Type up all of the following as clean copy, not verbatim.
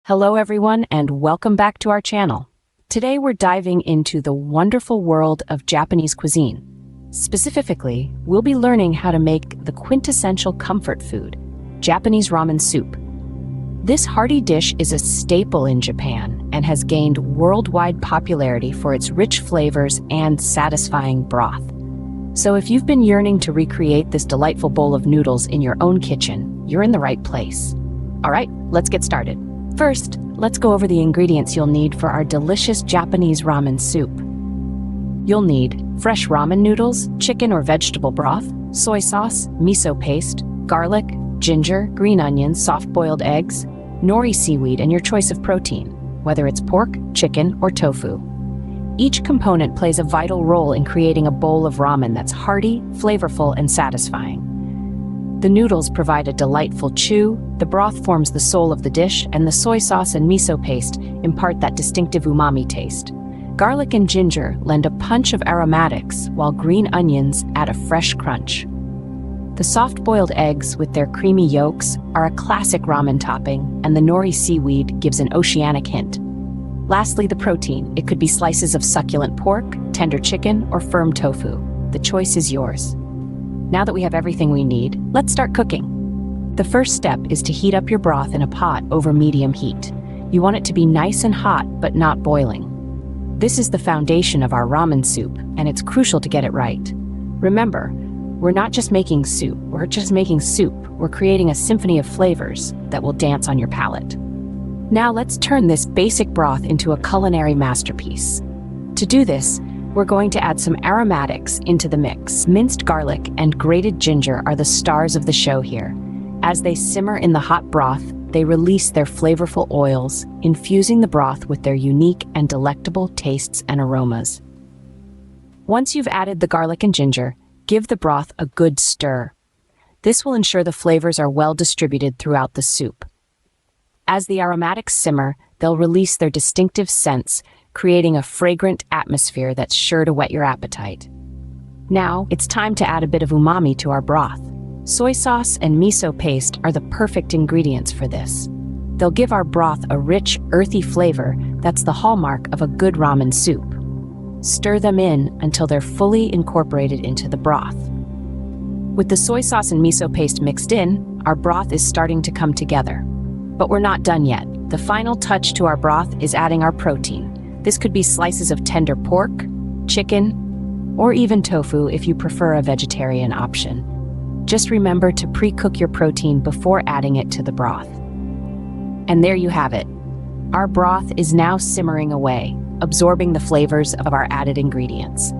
Hello everyone and welcome back to our channel. Today we're diving into the wonderful world of Japanese cuisine. Specifically, we'll be learning how to make the quintessential comfort food, Japanese ramen soup. This hearty dish is a staple in Japan and has gained worldwide popularity for its rich flavors and satisfying broth. So if you've been yearning to recreate this delightful bowl of noodles in your own kitchen, you're in the right place. All right, let's get started. First, let's go over the ingredients you'll need for our delicious Japanese ramen soup. You'll need fresh ramen noodles, chicken or vegetable broth, soy sauce, miso paste, garlic, ginger, green onions, soft-boiled eggs, nori seaweed, and your choice of protein, whether it's pork, chicken, or tofu. Each component plays a vital role in creating a bowl of ramen that's hearty, flavorful, and satisfying. The noodles provide a delightful chew, the broth forms the soul of the dish, and the soy sauce and miso paste impart that distinctive umami taste. Garlic and ginger lend a punch of aromatics, while green onions add a fresh crunch. The soft-boiled eggs with their creamy yolks are a classic ramen topping, and the nori seaweed gives an oceanic hint. Lastly, the protein. It could be slices of succulent pork, tender chicken, or firm tofu. The choice is yours. Now that we have everything we need, let's start cooking. The first step is to heat up your broth in a pot over medium heat. You want it to be nice and hot, but not boiling. This is the foundation of our ramen soup, and it's crucial to get it right. Remember, we're not just making soup, we're creating a symphony of flavors that will dance on your palate. Now let's turn this basic broth into a culinary masterpiece. To do this, we're going to add some aromatics into the mix. Minced garlic and grated ginger are the stars of the show here. As they simmer in the hot broth, they release their flavorful oils, infusing the broth with their unique and delectable tastes and aromas. Once you've added the garlic and ginger, give the broth a good stir. This will ensure the flavors are well distributed throughout the soup. As the aromatics simmer, they'll release their distinctive scents, creating a fragrant atmosphere that's sure to whet your appetite. Now, it's time to add a bit of umami to our broth. Soy sauce and miso paste are the perfect ingredients for this. They'll give our broth a rich, earthy flavor that's the hallmark of a good ramen soup. Stir them in until they're fully incorporated into the broth. With the soy sauce and miso paste mixed in, our broth is starting to come together. But we're not done yet. The final touch to our broth is adding our protein. This could be slices of tender pork, chicken, or even tofu if you prefer a vegetarian option. Just remember to pre-cook your protein before adding it to the broth. And there you have it. Our broth is now simmering away, absorbing the flavors of our added ingredients.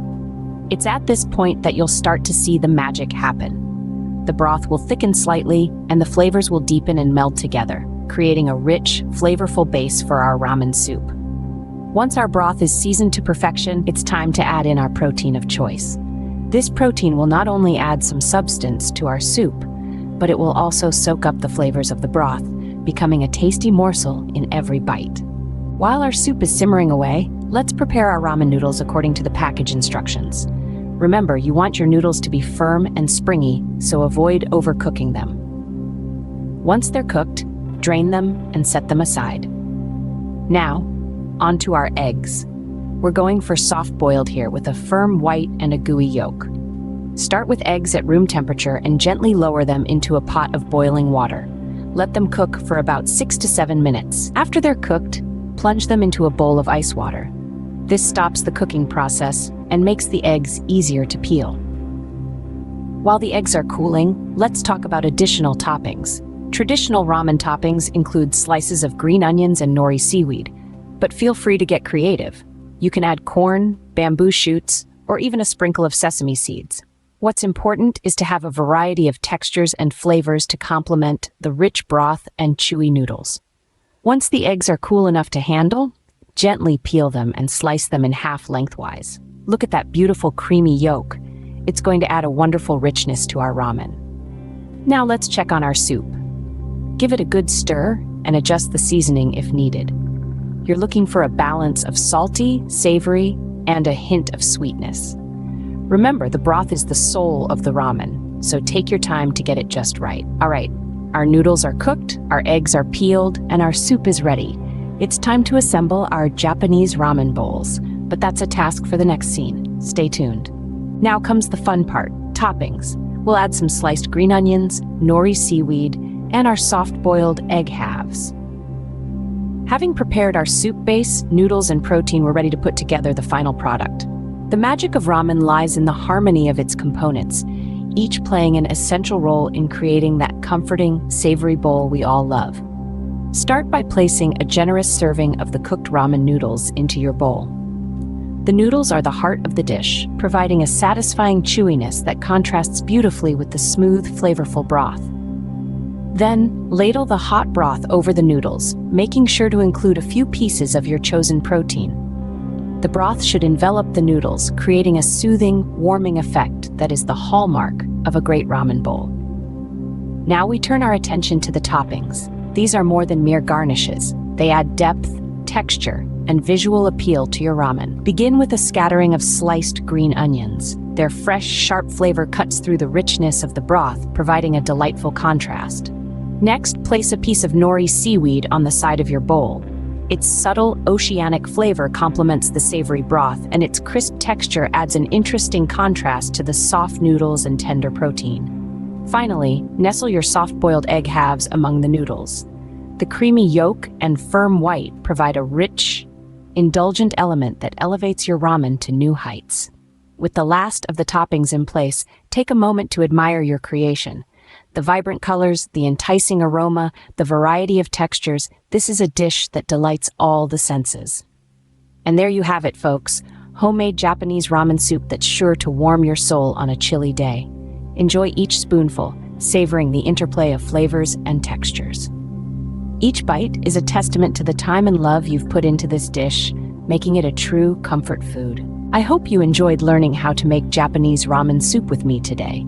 It's at this point that you'll start to see the magic happen. The broth will thicken slightly, and the flavors will deepen and meld together, creating a rich, flavorful base for our ramen soup. Once our broth is seasoned to perfection, it's time to add in our protein of choice. This protein will not only add some substance to our soup, but it will also soak up the flavors of the broth, becoming a tasty morsel in every bite. While our soup is simmering away, let's prepare our ramen noodles according to the package instructions. Remember, you want your noodles to be firm and springy, so avoid overcooking them. Once they're cooked, drain them and set them aside. Now, onto our eggs. We're going for soft-boiled here with a firm white and a gooey yolk. Start with eggs at room temperature and gently lower them into a pot of boiling water. Let them cook for about 6 to 7 minutes. After they're cooked, plunge them into a bowl of ice water. This stops the cooking process and makes the eggs easier to peel. While the eggs are cooling, let's talk about additional toppings. Traditional ramen toppings include slices of green onions and nori seaweed, but feel free to get creative. You can add corn, bamboo shoots, or even a sprinkle of sesame seeds. What's important is to have a variety of textures and flavors to complement the rich broth and chewy noodles. Once the eggs are cool enough to handle, gently peel them and slice them in half lengthwise. Look at that beautiful creamy yolk. It's going to add a wonderful richness to our ramen. Now let's check on our soup. Give it a good stir and adjust the seasoning if needed. You're looking for a balance of salty, savory, and a hint of sweetness. Remember, the broth is the soul of the ramen, so take your time to get it just right. All right, Our noodles are cooked, our eggs are peeled, and our soup is ready. It's time to assemble our Japanese ramen bowls, but that's a task for the next scene. Stay tuned. Now comes the fun part, toppings. We'll add some sliced green onions, nori seaweed, and our soft-boiled egg halves. Having prepared our soup base, noodles, and protein, we're ready to put together the final product. The magic of ramen lies in the harmony of its components, each playing an essential role in creating that comforting, savory bowl we all love. Start by placing a generous serving of the cooked ramen noodles into your bowl. The noodles are the heart of the dish, providing a satisfying chewiness that contrasts beautifully with the smooth, flavorful broth. Then, ladle the hot broth over the noodles, making sure to include a few pieces of your chosen protein. The broth should envelop the noodles, creating a soothing, warming effect that is the hallmark of a great ramen bowl. Now we turn our attention to the toppings. These are more than mere garnishes. They add depth, texture, and visual appeal to your ramen. Begin with a scattering of sliced green onions. Their fresh, sharp flavor cuts through the richness of the broth, providing a delightful contrast. Next, place a piece of nori seaweed on the side of your bowl. Its subtle, oceanic flavor complements the savory broth, and its crisp texture adds an interesting contrast to the soft noodles and tender protein. Finally, nestle your soft-boiled egg halves among the noodles. The creamy yolk and firm white provide a rich, indulgent element that elevates your ramen to new heights. With the last of the toppings in place, take a moment to admire your creation. The vibrant colors, the enticing aroma, the variety of textures, this is a dish that delights all the senses. And there you have it, folks. Homemade Japanese ramen soup that's sure to warm your soul on a chilly day. Enjoy each spoonful, savoring the interplay of flavors and textures. Each bite is a testament to the time and love you've put into this dish, making it a true comfort food. I hope you enjoyed learning how to make Japanese ramen soup with me today.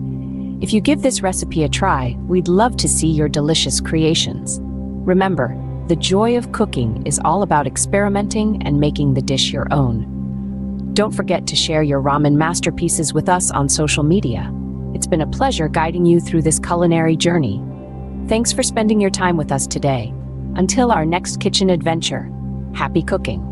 If you give this recipe a try, we'd love to see your delicious creations. Remember, the joy of cooking is all about experimenting and making the dish your own. Don't forget to share your ramen masterpieces with us on social media. It's been a pleasure guiding you through this culinary journey. Thanks for spending your time with us today. Until our next kitchen adventure, happy cooking!